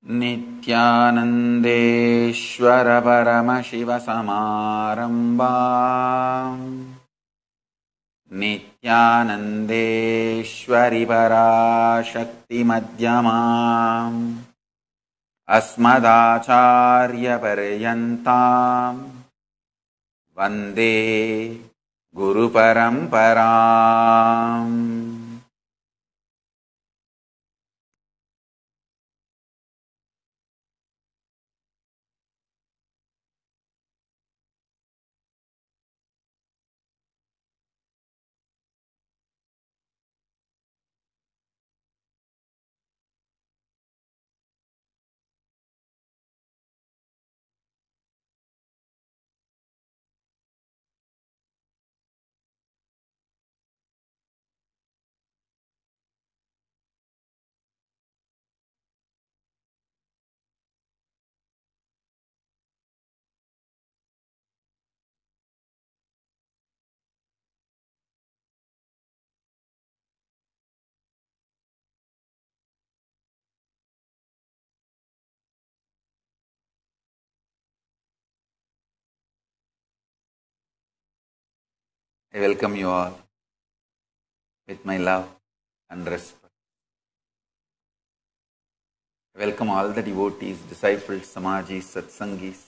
नित्यानन्देश्वर परमशिवसमारम्भाम् नित्यानन्देश्वरि पराशक्तिमध्यमाम् अस्मदाचार्यपर्यन्ताम् वन्दे गुरुपरम्पराम्. I welcome you all with my love and respect. I welcome all the devotees, disciples, Samajis, Satsangis,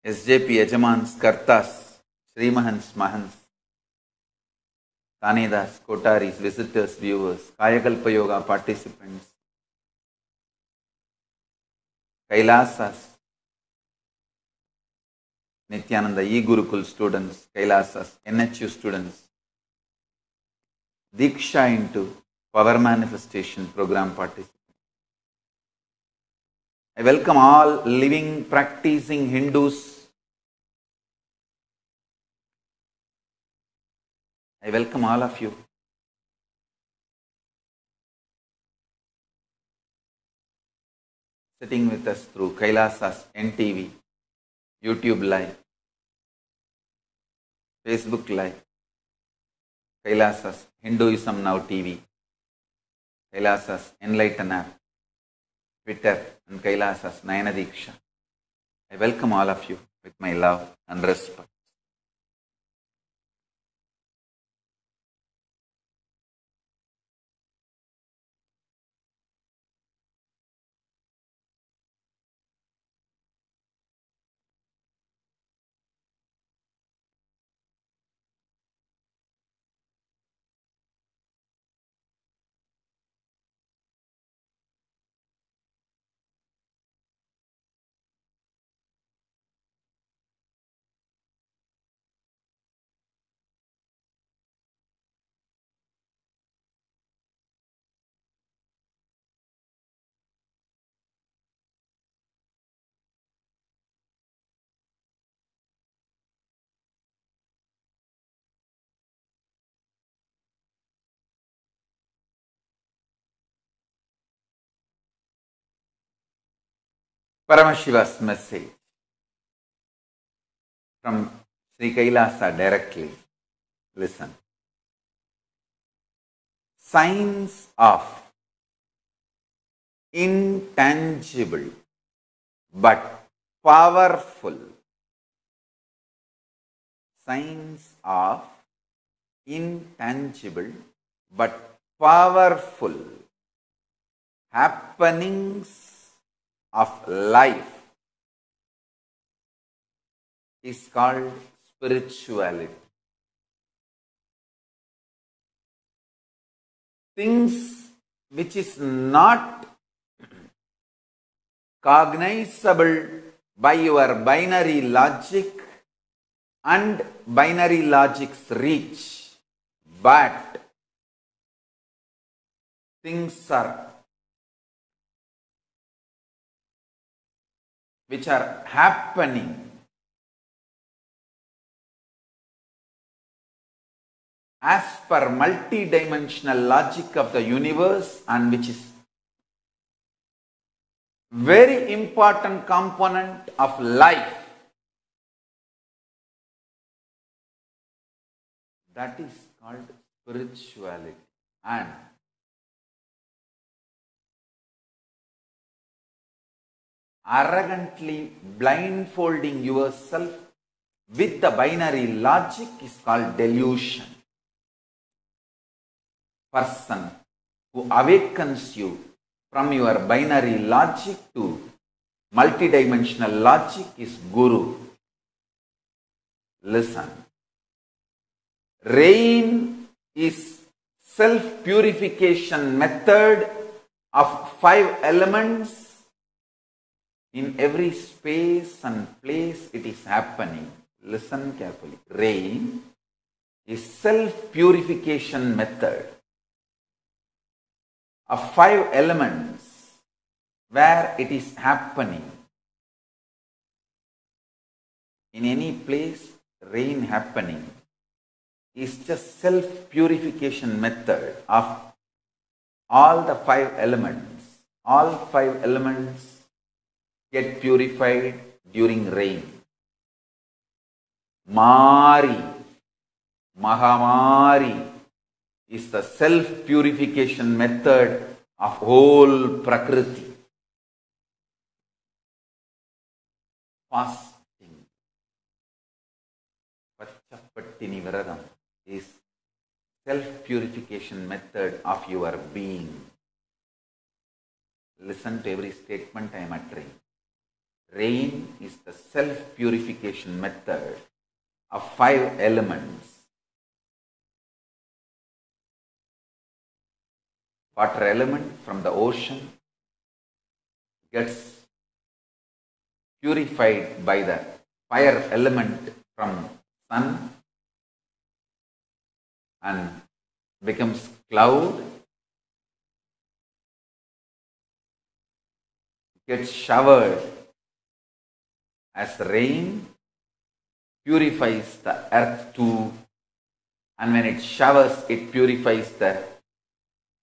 SJP Yajamans, Kartas, Srimahans, Mahans, Tanedas, Kotaris, visitors, viewers, Kayakalpa Yoga participants, Kailasas, Nityananda E-Gurukul students, Kailasas, NHU students, Diksha into Power Manifestation program participants. I welcome all living, practicing Hindus. I welcome all of you. Sitting with us through Kailasas NTV, YouTube Live, Facebook Live, Kailasas Hinduism Now TV, Kailasas Enlighten App, Twitter, and Kailasas Nayana Diksha. I welcome all of you with my love and respect. Paramashiva's message from Sri Kailasa directly. Listen. Signs of intangible but powerful. Signs of intangible but powerful happenings of life is called spirituality. Things which is not cognizable by your binary logic and binary logic's reach, but things are which are happening as per multidimensional logic of the universe, and which is very important component of life. That is called spirituality. And arrogantly blindfolding yourself with the binary logic is called delusion. Person who awakens you from your binary logic to multidimensional logic is Guru. Listen. Rain is self-purification method of 5 elements. In every space and place it is happening. Listen carefully. Rain is self-purification method of 5 elements where it is happening. In any place, rain happening is just self-purification method of all the 5 elements. All 5 elements get purified during rain. Mari, Mahamari is the self-purification method of whole Prakriti. Fasting, Pachapattini Viradam is self-purification method of your being. Listen to every statement I am uttering. Rain is the self-purification method of 5 elements. Water element from the ocean gets purified by the fire element from sun and becomes cloud, gets showered as rain, purifies the earth too, and when it showers, it purifies the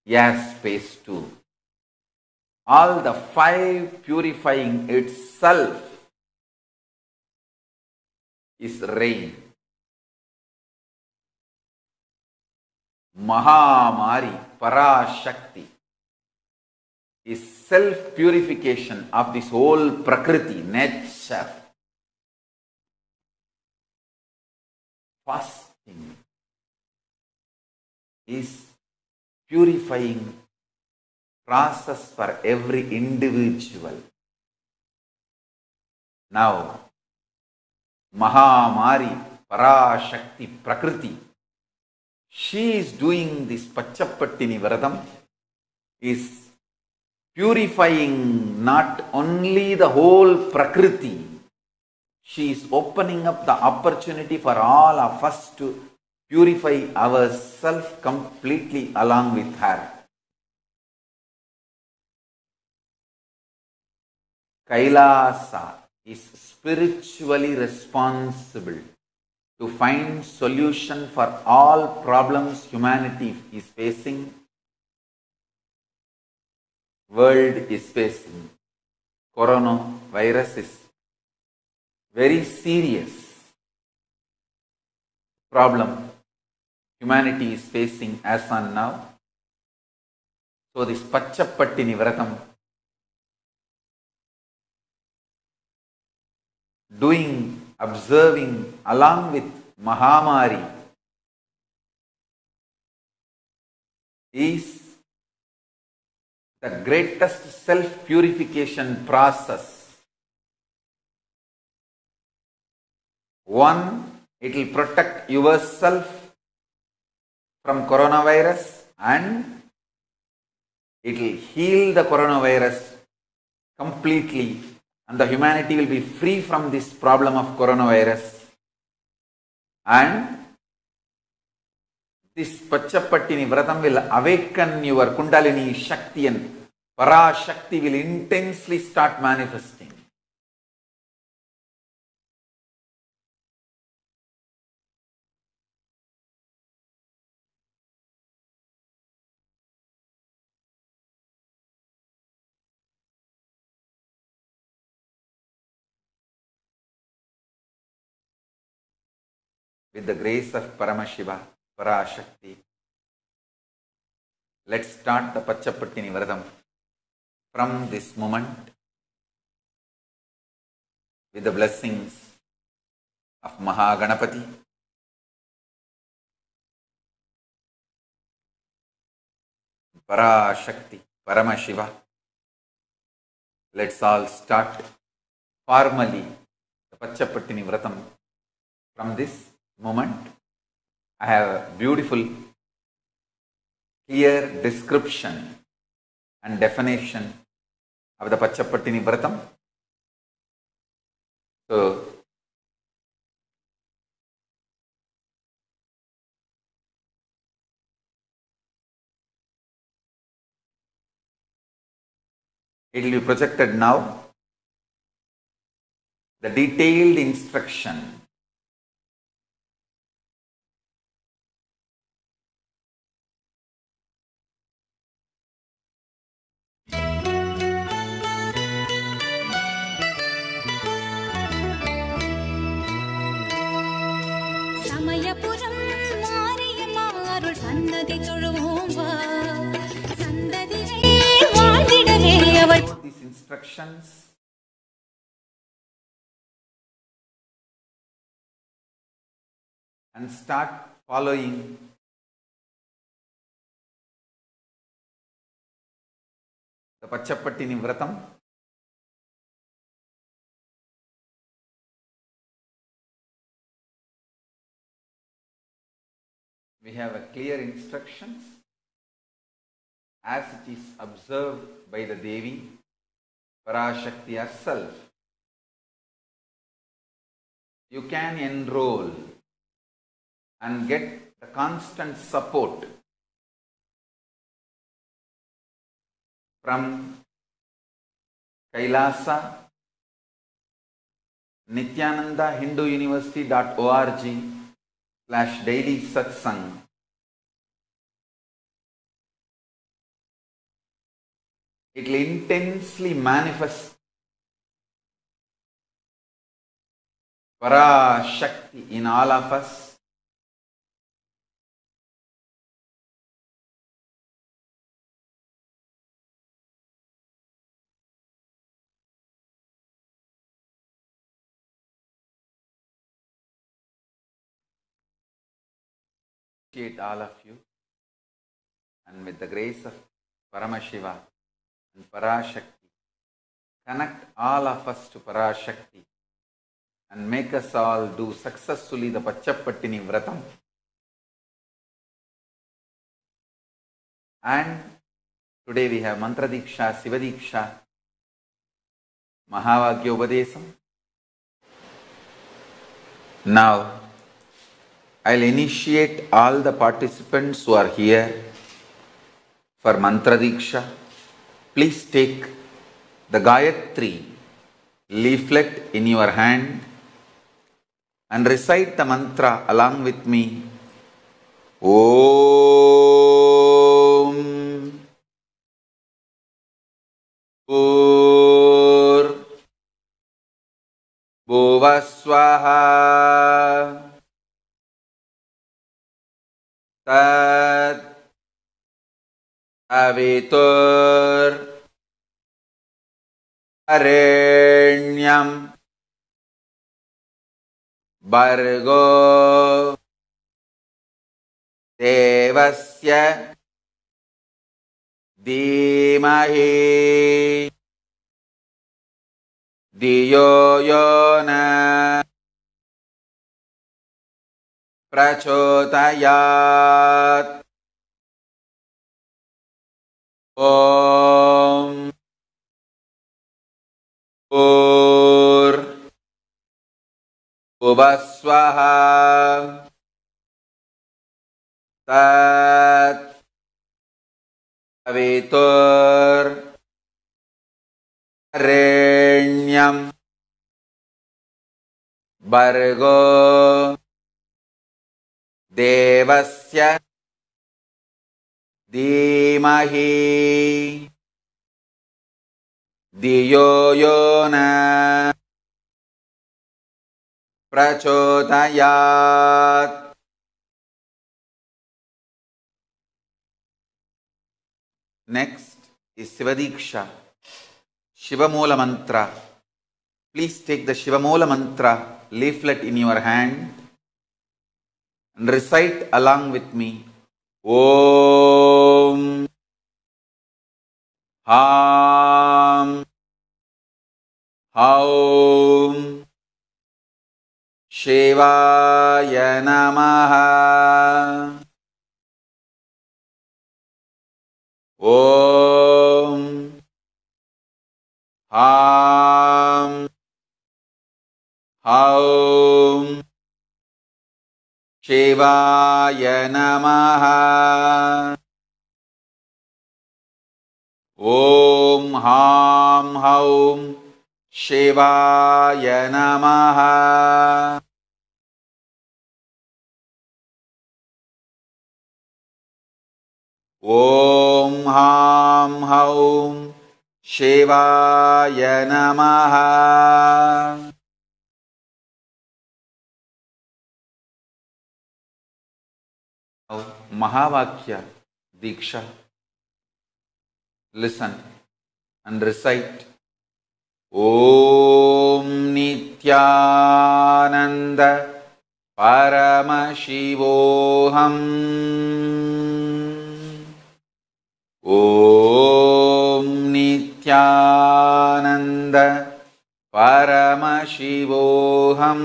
air space too. All the 5 purifying itself is rain. Mahamari, Parashakti is self-purification of this whole Prakriti, nature. Fasting is purifying process for every individual. Now, Mahamari, Parashakti, Prakriti, she is doing this Pachapattini Viradam, is purifying not only the whole Prakriti, she is opening up the opportunity for all of us to purify ourselves completely along with her. Kailasa is spiritually responsible to find solution for all problems humanity is facing, world is facing. Coronavirus is very serious problem humanity is facing as on now. So this Pachapattini Vratam, doing, observing along with Mahamari, is the greatest self-purification process. One, it will protect yourself from coronavirus and it will heal the coronavirus completely, and the humanity will be free from this problem of coronavirus. And this Pachapattini Vratam will awaken your Kundalini Shakti, and Parashakti will intensely start manifesting. With the grace of Paramashiva, Parashakti, let's start the Pachapattini Vratam from this moment. with the blessings of Mahaganapati, Parashakti, Paramashiva. Let's all start formally the Pachapattini Vratam. From this moment, I have a beautiful, clear description and definition of the Pachapattini Vratam. So, it will be projected now. The detailed instruction. These instructions and start following the Pachapattini Vratam. We have a clear instructions as it is observed by the Devi, Parashakti herself. You can enroll and get the constant support from Kailasa, Nityananda Hindu University.org/daily satsang. It will intensely manifest Parashakti in all of us. Appreciate all of you, and with the grace of Paramashiva and Parashakti, connect all of us to Parashakti and make us all do successfully the Pachapattini Vratam. And today we have Mantra Diksha, Siva Diksha, Mahavagya Upadesam. Now, I'll initiate all the participants who are here for Mantra Diksha. Please take the Gayatri leaflet in your hand and recite the mantra along with me. Om Pur Bhuvasvaha Tat Avitur Arenyam Bhargo Devasya Dhimahi Dhiyo Yona Prachodayat. Om Pur Bhuvasvaha Tat Avitur Arenyam Bhargo Devasya Dhimahi Dhiyo Yona Prachodayat. Next is Siva Diksha, Shiva Moola Mantra. please take the Shivamoola mantra leaflet in your hand and recite along with me. Om Ham Haum Shivaya Namaha. Om Ham Haum Shivaya Namaha. Om Ham Haum Shivaya Namaha. Om Ham Haum Shivaya Namaha. Mahavakya Diksha. Listen and recite. Om Nityananda Paramashivoham. Om Nityananda Paramashivoham.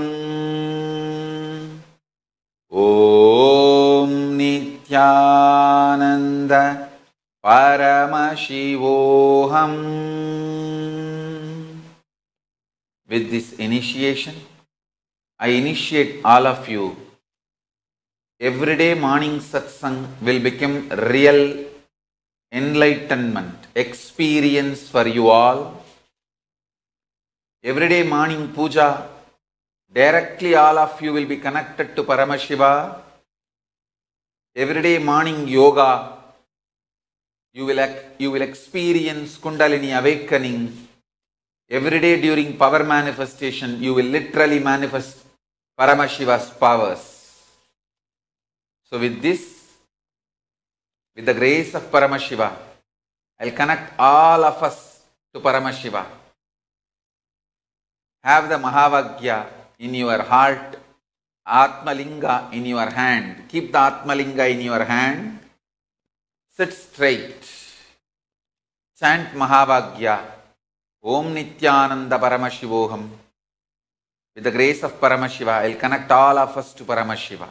Om Nityananda Paramashivoham. With this initiation, I initiate all of you. Everyday morning satsang will become real enlightenment experience for you all. Everyday morning puja, directly all of you will be connected to Paramashiva. Everyday morning yoga, you will experience Kundalini awakening. Every day during power manifestation, you will literally manifest Paramashiva's powers. So with this, with the grace of Paramashiva, I'll connect all of us to Paramashiva. Have the Mahavagya in your heart, Atmalinga in your hand. Keep the Atmalinga in your hand. Sit straight. Chant Mahavagya. Om Nityananda Paramashivoham. With the grace of Paramashiva, I'll connect all of us to Paramashiva.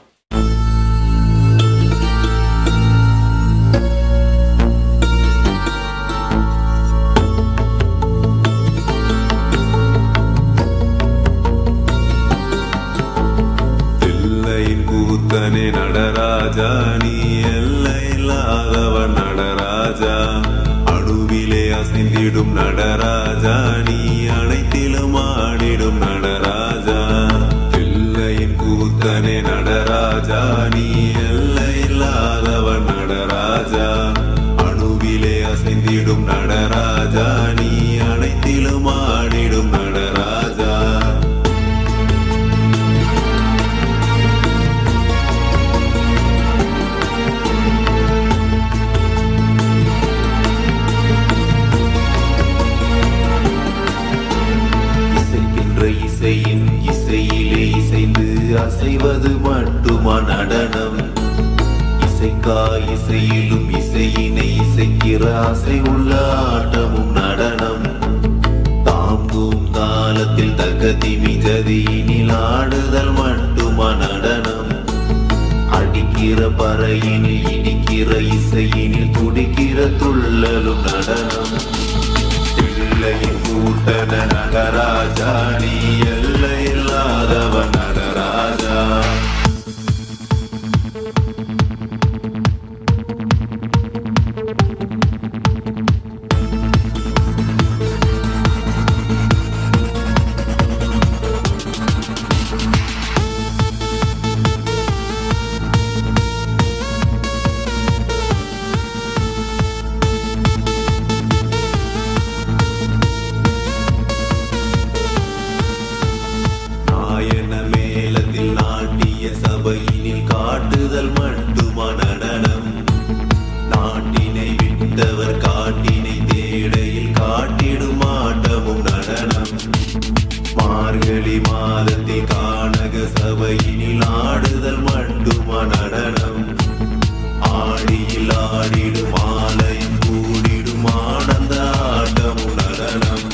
Tillayin Kootane Nadaraja, Nee Ellaillathava Nadaraja. அசைந்திடும் Nataraja, நீ அனைத்திலும் ஆடிடும் நடராஜா. பிள்ளையின் கூத்தனே நடராஜா, நீ எல்லையில்லாதவன் நடராஜா. அணுவிலே அசைந்திடும் நடராஜா, நீ அனைத்திலும் ஆடிடும் நடராஜா. இசையிலே இசைந்து அசைவது மட்டுமா நடனம்? இசைக்கா இசையிலும் இசையினை இசைக்கிற அசை உள்ள ஆட்டமும் நடனம். தாங்கும் தாளத்தில் தகதிமி ஜதியினில் ஆடுதல் மட்டுமா நடனம்? அடிக்கிற பறையினில் இடிக்கிற இசையினில் துடிக்கிற துள்ளலும் நடனம். பிள்ளையின் கூட்டன நடராஜா, நீ எல்லையில்லாதவ நடராஜா. மார்கழி மாதத்தில் கானக சபையினில் ஆடுதல் மட்டுமா நடனம் ஆடியில் ஆடிடும் ஆலயம் கூடிடும் ஆனந்த ஆட்டமும் நடனம்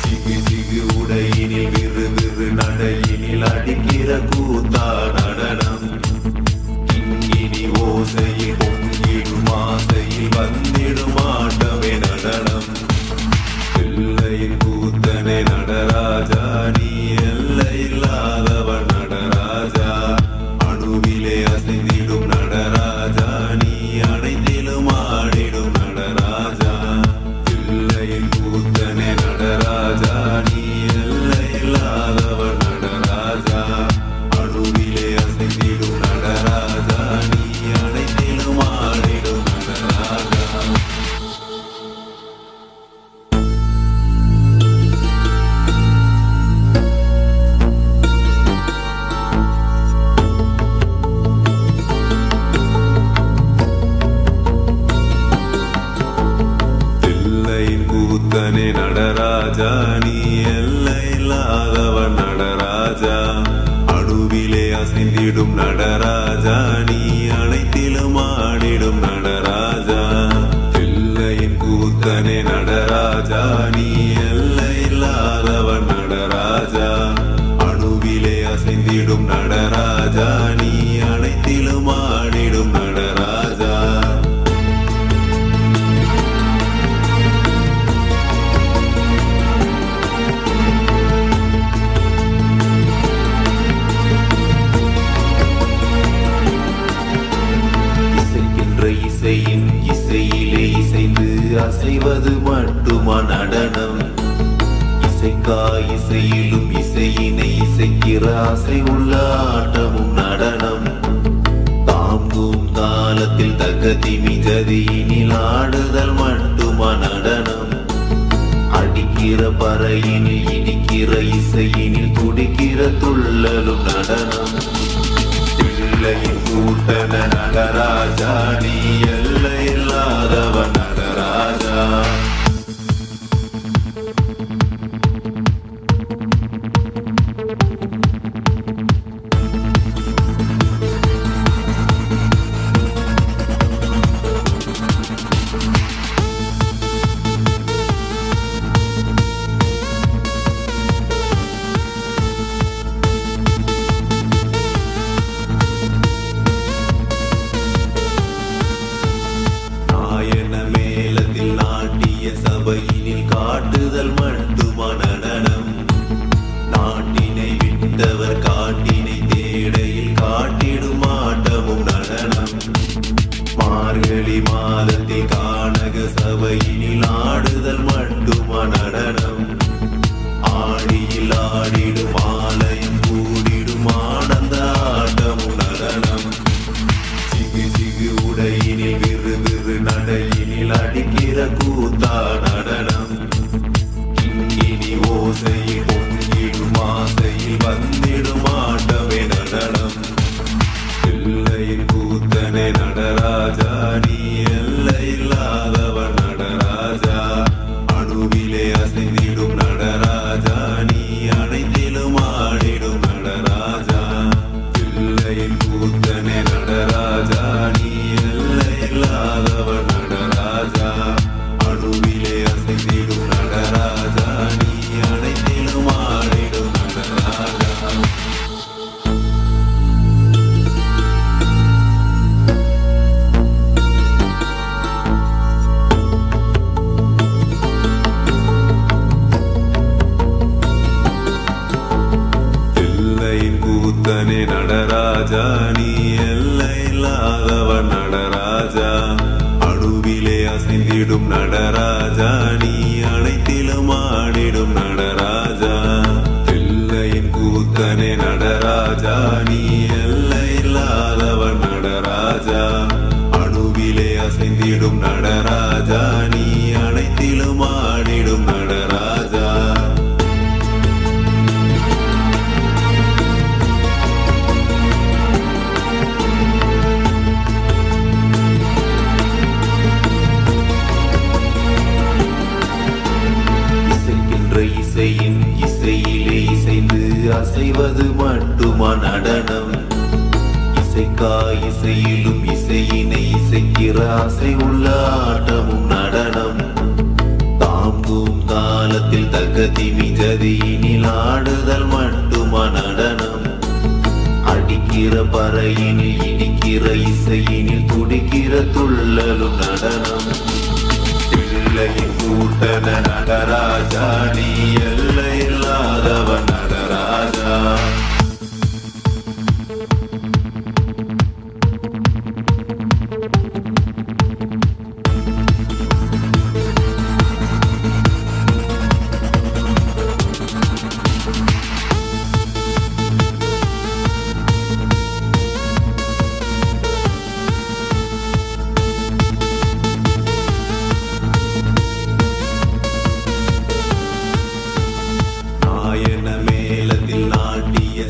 சிகு சிகு உடையினில் விறு விறு நடையினில் அடிக்கிற கூத்தா நடனம் கிங்கினி ஓசையில் பொங்கிடும் ஆசையில் வந்திடும் ஆட்டமே நடனம் எல்லையின் கூத்தனை நடராஜா நீ எல்லையில்லாதவன் நடராஜா அணுவிலே அசைந்திடும் நடராஜா நீ அனைத்திலும் ஆடிடும் நடராஜா எல்லையின் கூத்தனை நடராஜா நீ எல்லையில்லாதவன் நடராஜா அணுவிலே அசைந்திடும் நடராஜா நீ அனைத்திலும் ஆடிடும் நடராஜா. கூத்தனே நடராஜா நீ எல்லையில்லாதவன் நடராஜா அணுவிலே அசைந்திடும் நடராஜா நீ அனைத்திலும் ஆடிடும் நடராஜா எல்லையின் கூத்தனே நடராஜா நீ எல்லையில்லாதவன் நடராஜா அணுவிலே அசைந்திடும் நடராஜா நீ அனைத்திலும் ஆடிடும் நடராஜா. இசையின் இசையிலே இசைந்து அசைவது மட்டுமா நடனம் இசைக்கா இசையிலும் இசையினை இசைக்கிற ஆசை உள்ள ஆட்டமும் நடனம் தாங்கும் தாளத்தில் தகதிமி ஜதியினில் ஆடுதல் மட்டுமா நடனம் அடிக்கிற பறையினில் இடிக்கிற இசையினில் துடிக்கிற துள்ளலும் நடனம் எல்லையின் கூட்டன நடராஜா நீ எல்லையில்லாதவன் நடராஜா. சபையினில் காட்டுதல் மட்டுமா நடனம் நாட்டினை விட்டவர் காட்டினை தேடையில் காட்டிடும் ஆட்டமும் நடனம் மார்கழி மாதத்தில் கானக சபையினில் ஆடுதல் மட்டுமா நடனம் ஆடியில் ஆடிடும் ஆலயம் கூடிடும் ஆனந்த ஆட்டமும் நடனம் சிகு சிகு உடையினில் விறு விறு நடையினில் அடிக்கிற கூத்தா நடனம் கிங்கினி ஓசையில் பொங்கிடும் ஆசையில் வந்திடும் ஆட்டமே நடனம் எல்லையின் கூத்தனை நடராஜா நீ எல்லையில்லாதவன் நடராஜா அணுவிலே அசைந்திடும் நடராஜா நீ அனைத்திலும் ஆடிடும் நடராஜா எல்லையின் கூத்தனை நடராஜா நீ எல்லையில்லாதவன் நடராஜா அணுவிலே அசைந்திடும் நடராஜா நீ அனைத்திலும் ஆடிடும் நடராஜா. எல்லையின் கூத்தனே நடராஜா நீ எல்லையில்லாதவன் நடராஜா அணுவிலே அசைந்திடும் நடராஜா நீ அனைத்திலும் ஆடிடும் நடராஜா எல்லையின் கூத்தனே நடராஜா நீ எல்லையில்லாதவன் நடராஜா அணுவிலே அசைந்திடும் நடராஜா நீ அனைத்திலும் ஆடிடும் நடராஜா. இசையிலே இசைந்து அசைவது மட்டுமா நடனம்? இசைக்கா இசையிலும் இசையினை இசைக்கிற ஆசை உள்ள ஆட்டமும் நடனம். தாம்பூம் தாளத்தில் தகதிமி ஜதியினில் ஆடுதல் மட்டுமா நடனம்? அடிக்கிற பறையினில் இடிக்கிற இசையினில் துடிக்கிற துள்ளலும் நடனம். பிள்ளையின் கூட்டன நடராஜா, நீ எல்லை இல்லாதவன் நடராஜா.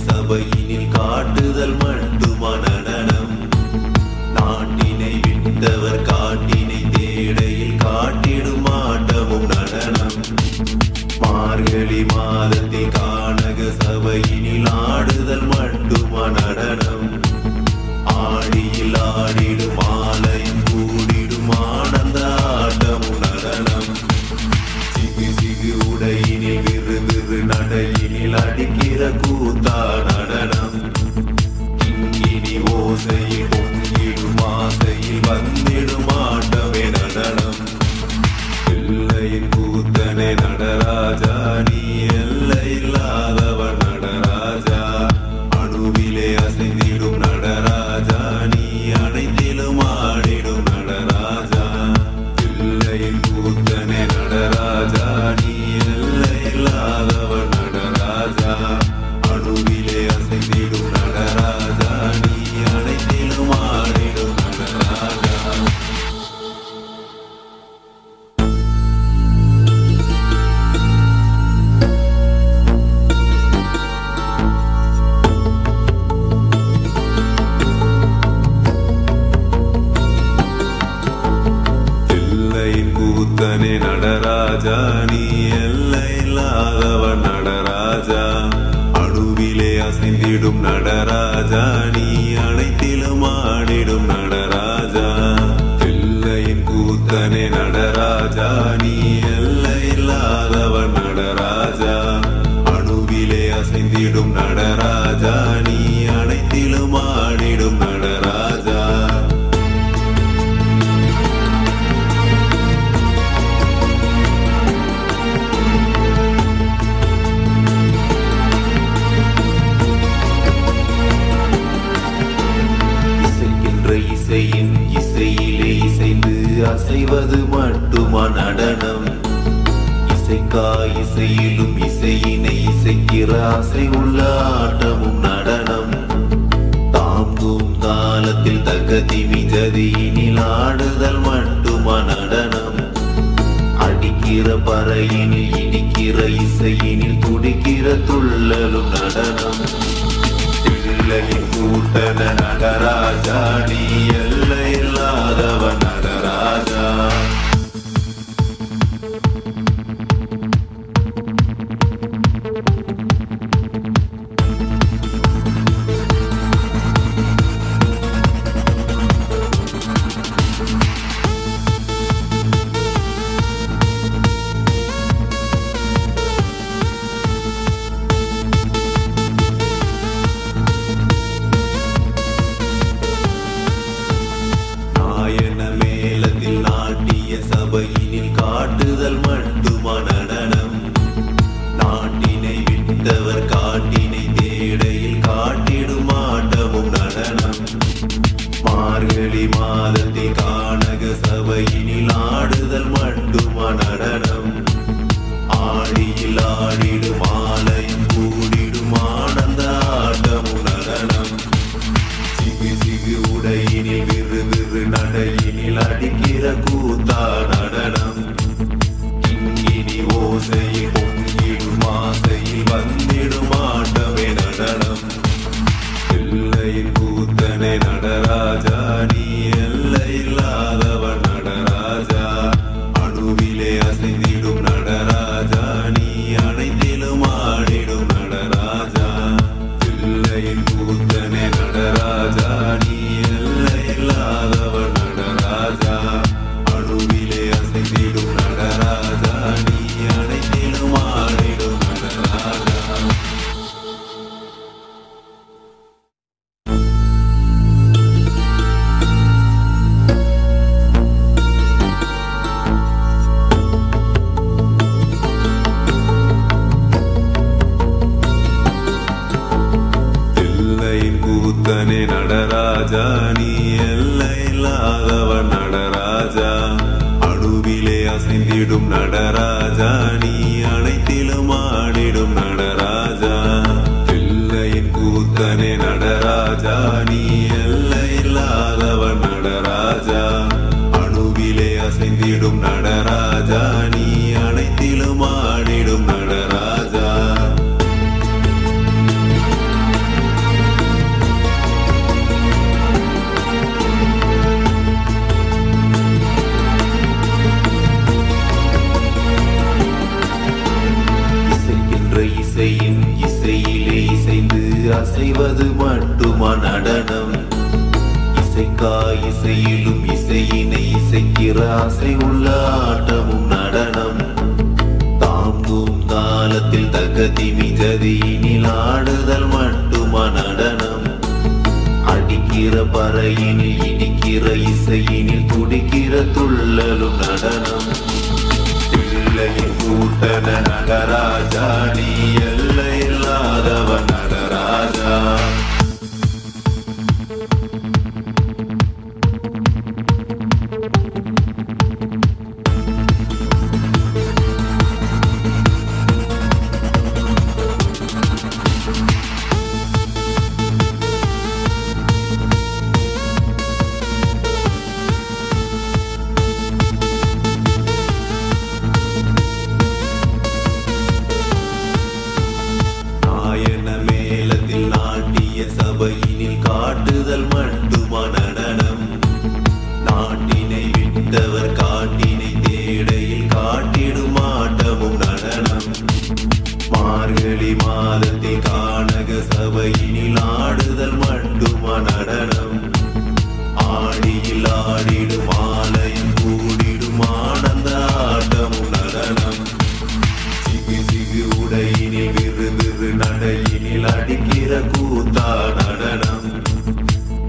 சபையினில் காட்டுதல் மட்டுமா நடனம்? நாட்டினை விட்டவர் காட்டினை தேடையில் காட்டிடும் ஆட்டமும் நடனம். மார்கழி மாதத்தில் கானக சபையினில் ஆடுதல் மட்டுமா நடனம்? ஆடியில் ஆடிடும் ஆலயம் கூடிடும் ஆனந்த ஆட்டமும் நடனம். சிகு சிகு உடையினில் விறு விறு நடையினில் அடிக்கிற கூத்தா நடனம். கிங்கினி ஓசையில் பொங்கிடும் ஆசையில் வந்திடும் ஆட்டமே நடனம். பிள்ளையின் கூத்தனை நடராஜா, நீ எல்லை இல்லாதவன் நடராஜா. அணுவிலே அசைந்திடும் நடராஜா, நீ அனைத்திலும் ஆடிடும் நடராஜா. பிள்ளையின் கூத்தனை நடராஜா, நீ எல்லை இல்லாதவன் நடராஜா. அணுவிலே அசைந்திடும் நடராஜா, நீ அனைத்திலும் ஆடிடும் நடராஜா. பிள்ளையின் கூத்தனே நடராஜா, நீ எல்லை இல்லாதவன் நடராஜா. அணுவிலே அசைந்திடும் நடராஜா, நீ அனைத்திலும் ஆடிடும் நடராஜா. பிள்ளையின் கூத்தனே நடராஜா, நீ எல்லை இல்லாதவன் நடராஜா. அணுவிலே அசைந்திடும் நடராஜா, நீ அனைத்திலும் ஆடிடும் நடராஜா. இசையின் இசையிலே இசைந்து அசைவது மட்டுமா நடனம்? இசைக்கா இசையிலும் இசையினை இசைக்கிற ஆசை உள்ள ஆட்டமும் நடனம். தாம்பூம் தாளத்தில் தகதிமி ஜதியினில் ஆடுதல் மட்டுமா நடனம். அடிக்கிற பறையினில் இடிக்கிற இசையினில் துடிக்கிற துள்ளலும் நடனம். பிள்ளையின் கூட்டன நடராஜா, நீ எல்லை இல்லாதவன் நடராஜா. சபையினில் காட்டுதல் மட்டுமா நடனம்? நாட்டினை விட்டவர் காட்டினை தேடையில் காட்டிடும் ஆட்டமும் நடனம். மார்கழி மாதத்தில் கானக சபையினில் ஆடுதல் மட்டுமா நடனம். ஆடியில் ஆடிடும் ஆலயம் கூடிடும் ஆனந்த ஆட்டமும் நடனம். சிகு சிகு உடையினில் விறு விறு நடையினில் அடிக்கிற கூத்தா நடனம். கிங்கினி ஓசையில் பொங்கிடும் ஆசையில் வந்திடும் ஆட்டமே நடனம். பிள்ளையின் கூத்தனை நடராஜா, நீ எல்லை இல்லாதவன் நடராஜா. அணுவிலே அசைந்திடும் நடராஜா, நீ அனைத்திலும் ஆடிடும் நடராஜா. இசையின் இசையிலே இசைந்து அசைவது மட்டுமா நடனம்? இசைக்கா இசையிலும் இசையினை இசைக்கிற ஆசை உள்ள ஆட்டமும் நடனம். தாங்கும் தாளத்தில் தகதிமி ஜதியினில் ஆடுதல் மட்டுமா நடனம்? அடிக்கிற பறையினில் இடிக்கிற இசையினில் துடிக்கிற துள்ளலும் நடனம். பிள்ளையின் கூட்டன நடராஜா, நீ எல்லை இல்லாதவன் நடராஜா. சபையினில் காட்டுதல் மட்டுமா நடனம்? நாட்டினை விட்டவர் காட்டினை தேடையில் காட்டிடும் ஆட்டமும் நடனம். மார்கழி மாதத்தில் கானக சபையினில் ஆடுதல் மட்டுமா நடனம்? ஆடியில் ஆடிடும் ஆலயம் கூடிடும் ஆனந்த ஆட்டமும் நடனம். சிகு சிகு உடையினில் விறு விறு நடையினில் அடிக்கிற கூத்தா நடனம்.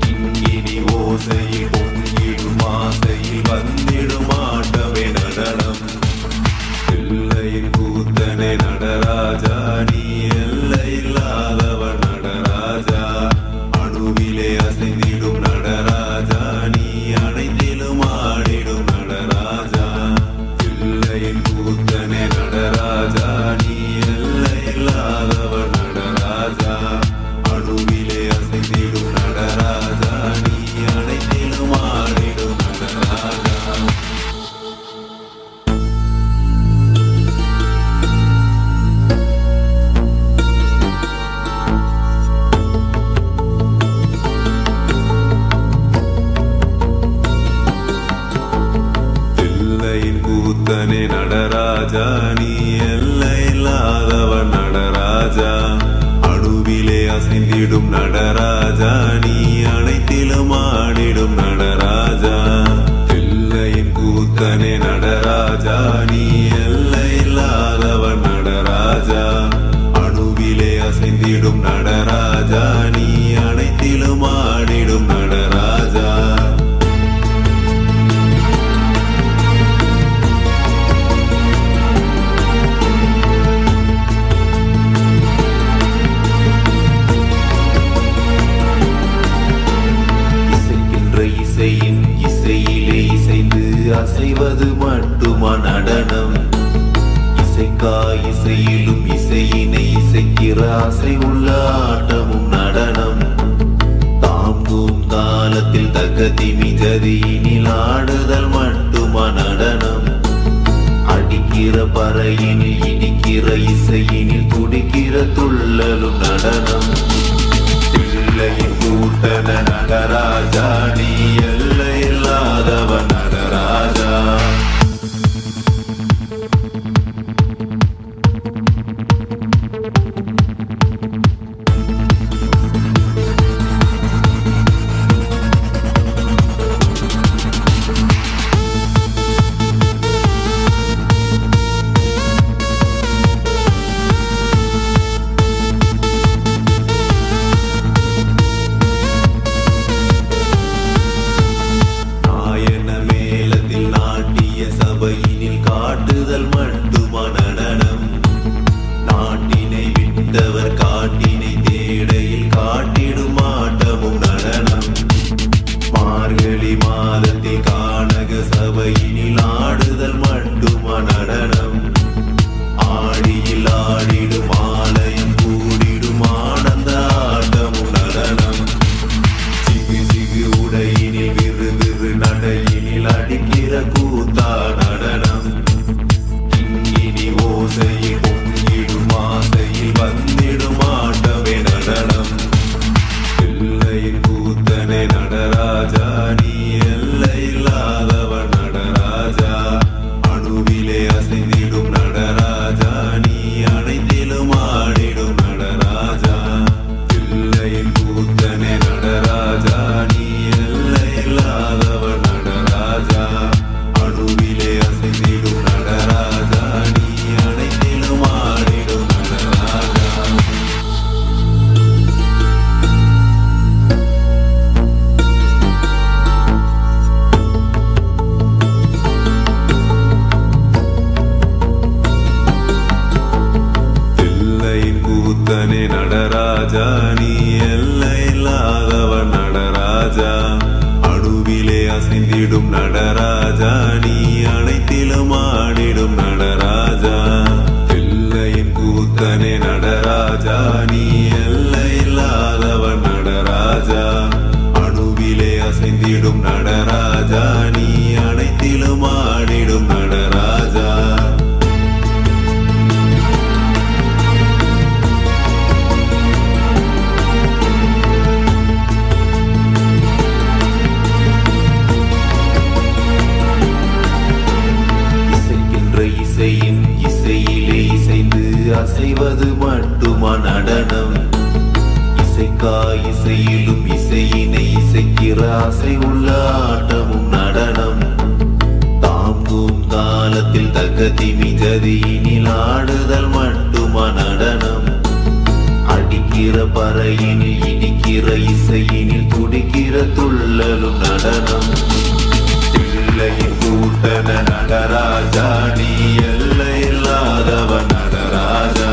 கிங்கினி ஓசையில் பொங்கிடும் ஆசையில் வந்திடும் ஆட்டமே நடனம். எல்லையின் கூத்தனை நடராஜா, நீ எல்லை இல்லாதவன் நடராஜா. அணுவிலே அசைந்திடும் நடராஜா, நீ அனைத்திலும் ஆடிடும் நடராஜா. எல்லையின் கூத்தனை நடராஜா, நீ எல்லை இல்லாதவன் நடராஜா. அணுவிலே அசைந்திடும் நடராஜா, நீ அனைத்திலும் ஆடிடும் நடராஜா. எல்லையின் கூத்தனே நடராஜா, நீ எல்லை இல்லாதவன் நடராஜா. அணுவிலே அசைந்திடும் நடராஜா, நீ அனைத்திலும் ஆடிடும் நடராஜா. எல்லையின் கூத்தனே நடராஜா, நீ எல்லை இல்லாதவன் நடராஜா. அணுவிலே அசைந்திடும் நடராஜா, நீ அனைத்திலும் ஆடிடும் நடராஜா. இசையின் இசையிலே இசைந்து அசைவது மட்டுமா நடனம்? இசைக்கா இசையிலும் இசையினை இசைக்கிற ஆசை உள்ள ஆட்டமும் நடனம். தாங்கும் தாளத்தில் தகதிமி ஜதியினில் ஆடுதல் மட்டுமா நடனம்? அடிக்கிற பறையினில் இடிக்கிற இசையினில் துடிக்கிற துள்ளலும் நடனம். பிள்ளையின் கூட்டன நடராஜா, நீ எல்லை இல்லாதவன் நடராஜா. அசைவது மட்டுமா நடனம்? இசைக்கா இசையிலும் இசையினை இசைக்கிற அசை உள்ள ஆட்டமும் நடனம். தாங்கும் காலத்தில் தகதிமி ஜதியினில் ஆடுதல் மட்டுமா நடனம்? அடிக்கிற பறையினில் இடிக்கிற இசையினில் துடிக்கிற துள்ளலும் நடனம். எல்லையின் கூட்டன நடராஜா, நீ எல்லை இல்லாதவன் நடராஜா.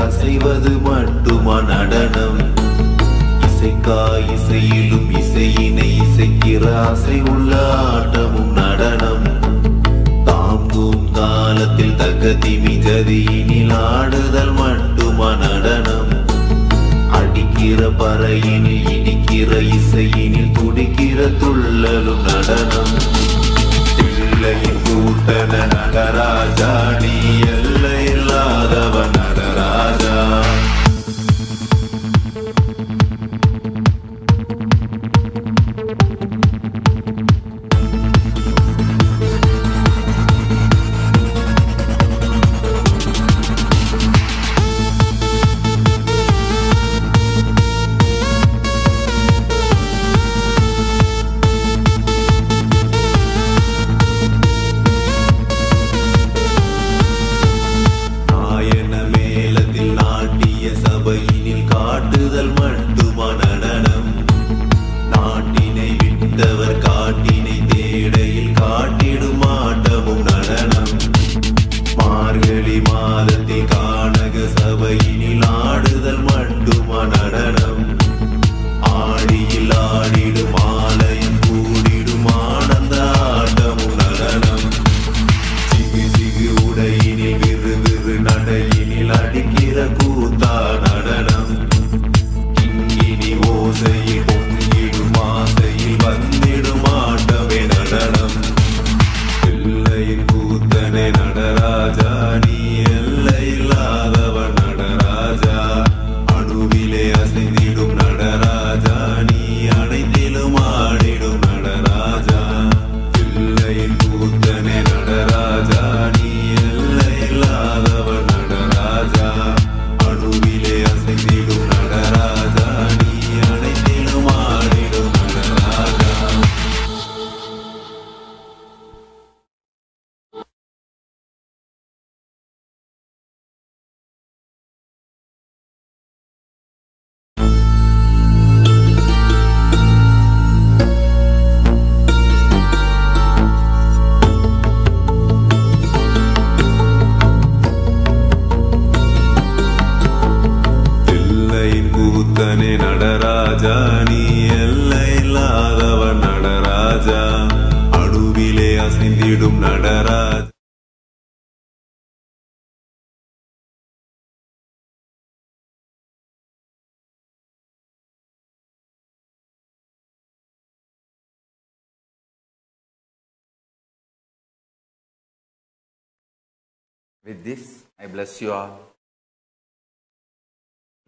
அசைவது மட்டுமா நடனம்? இசைக்கா இசையிலும் இசையினை இசைக்கிற அசை உள்ள ஆட்டமும் நடனம். தாங்கும் காலத்தில் தகதிமி ஜதியினில் ஆடுதல் மட்டுமா நடனம்? அடிக்கிற பறையினில் இடிக்கிற இசையினில் துடிக்கிற துள்ளலும் நடனம். எல்லையின் கூட்டன நடராஜா, நீ எல்லை இல்லாதவன் Nataraja. அணிந்திடும் Nataraja. With this, I bless you all.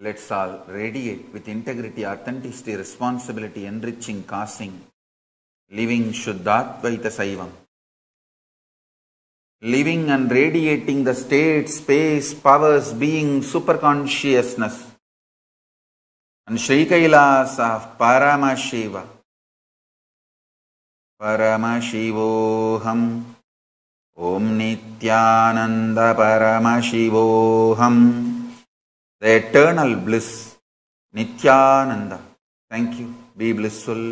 Let's all radiate with integrity, authenticity, responsibility, enriching, causing, living Shuddhatvaita Saivam. Living and radiating the state, space, powers, being, superconsciousness, and Sri Kailasa of Paramashiva. Paramashivoham. Om Nityananda Paramashivoham. The eternal bliss, Nityananda. Thank you. Be blissful.